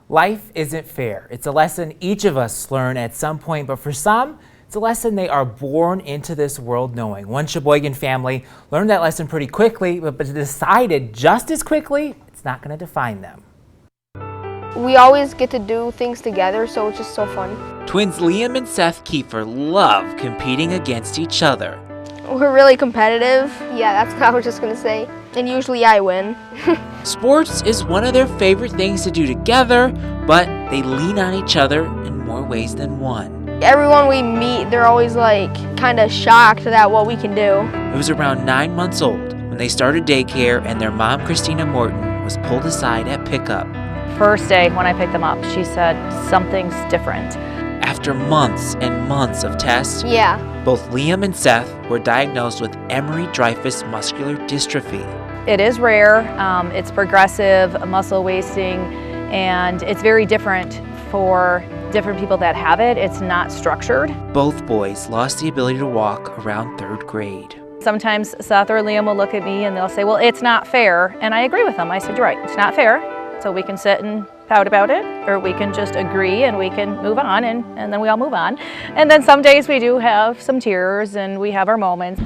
Life isn't fair. It's a lesson each of us learn at some point, but for some, it's a lesson they are born into this world knowing. One Sheboygan family learned that lesson pretty quickly, but decided just as quickly it's not going to define them. We always get to do things together, so it's just so fun. Twins Liam and Seth Kiefer love competing against each other. We're really competitive. Yeah, that's what I was just going to say. And usually I win. Sports is one of their favorite things to do together, but they lean on each other in more ways than one. Everyone we meet, they're always like kind of shocked at what we can do. It was around 9 months old when they started daycare and their mom, Christina Morton, was pulled aside at pickup. First day when I picked them up, she said, something's different. After months and months of tests, both Liam and Seth were diagnosed with Emery-Dreifuss muscular dystrophy. It is rare, it's progressive, muscle wasting, and it's very different for different people that have it. It's not structured. Both boys lost the ability to walk around 3rd grade. Sometimes Seth or Liam will look at me and they'll say, well, it's not fair. And I agree with them. I said, you're right, it's not fair. So we can sit and pout about it, or we can just agree and we can move on, and then we all move on. And then some days we do have some tears and we have our moments.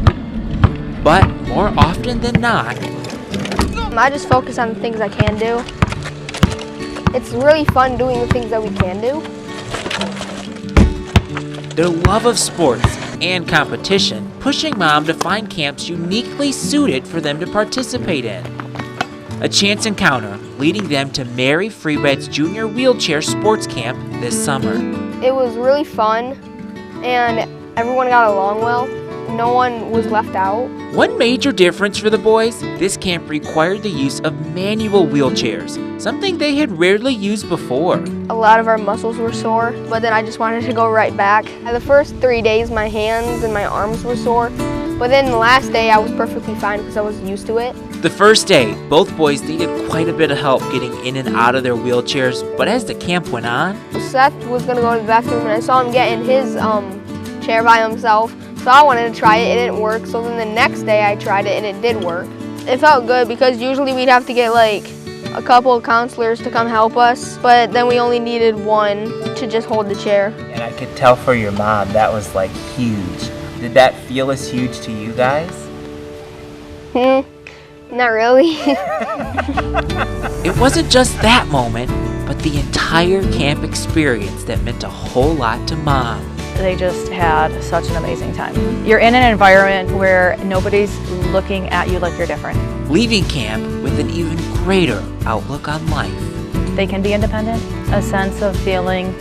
But more often than not, I just focus on the things I can do. It's really fun doing the things that we can do. Their love of sports and competition pushing Mom to find camps uniquely suited for them to participate in. A chance encounter leading them to Mary Freebed's Junior Wheelchair Sports Camp this summer. It was really fun and everyone got along well. No one was left out. One major difference for the boys, this camp required the use of manual wheelchairs, something they had rarely used before. A lot of our muscles were sore, but then I just wanted to go right back. The first 3 days, my hands and my arms were sore, but then the last day I was perfectly fine because I was used to it. The first day, both boys needed quite a bit of help getting in and out of their wheelchairs, but as the camp went on, Seth was going to go to the bathroom and I saw him get in his chair by himself. So I wanted to try it, it didn't work, so then the next day I tried it and it did work. It felt good because usually we'd have to get like a couple of counselors to come help us, but then we only needed one to just hold the chair. And I could tell for your mom, that was like huge. Did that feel as huge to you guys? Not really. It wasn't just that moment, but the entire camp experience that meant a whole lot to Mom. They just had such an amazing time. You're in an environment where nobody's looking at you like you're different. Leaving camp with an even greater outlook on life. They can be independent, a sense of feeling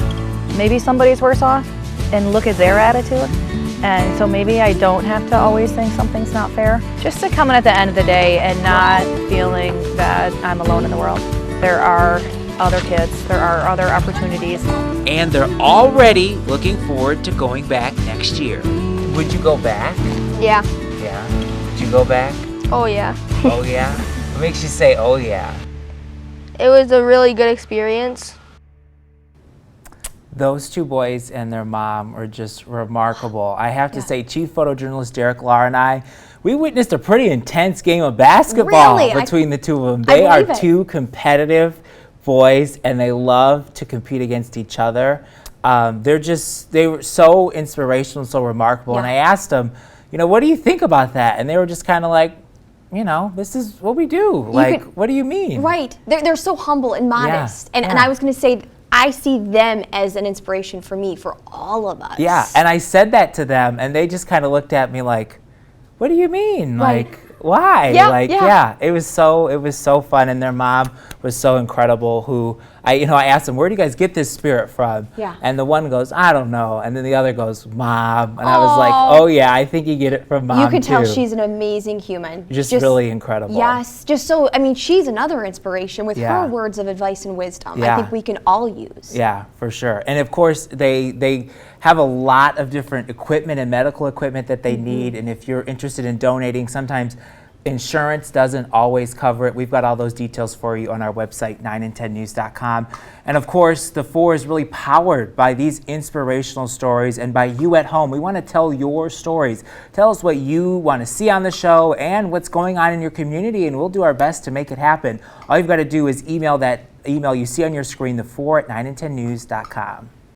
maybe somebody's worse off, and look at their attitude. And so maybe I don't have to always think something's not fair. Just to come in at the end of the day and not feeling that I'm alone in the world. There are other kids, there are other opportunities. And they're already looking forward to going back next year. Would you go back? Yeah. Yeah? Would you go back? Oh yeah. Oh yeah? What makes you say, oh yeah? It was a really good experience. Those two boys and their mom are just remarkable. I have to say, Chief Photojournalist Derrick, Larr, and I, we witnessed a pretty intense game of basketball between the two of them. They are two competitive boys, and they love to compete against each other. They were so inspirational, so remarkable. And I asked them, what do you think about that? And they were just kind of like, this is what we do. What do you mean? Right. They're so humble and modest. And I was going to say, I see them as an inspiration for me, for all of us. Yeah, and I said that to them, and they just kind of looked at me like, what do you mean? Right. Why? Yeah. It was so fun, and their mom was so incredible. Who I asked them, where do you guys get this spirit from? Yeah. And the one goes, I don't know, and then the other goes, Mom, and I was like, oh yeah, I think you get it from Mom. You can tell too. she's an amazing human. Just really incredible. Yes, she's another inspiration with her words of advice and wisdom. I think we can all use. Yeah, for sure. And of course, they have a lot of different equipment and medical equipment that they need. And if you're interested in donating, sometimes Insurance doesn't always cover it. We've got all those details for you on our website, 9and10news.com. And of course, the 4 is really powered by these inspirational stories and by you at home. We want to tell your stories. Tell us what you want to see on the show and what's going on in your community, and we'll do our best to make it happen. All you've got to do is email that email you see on your screen, the 4 at 9and10news.com.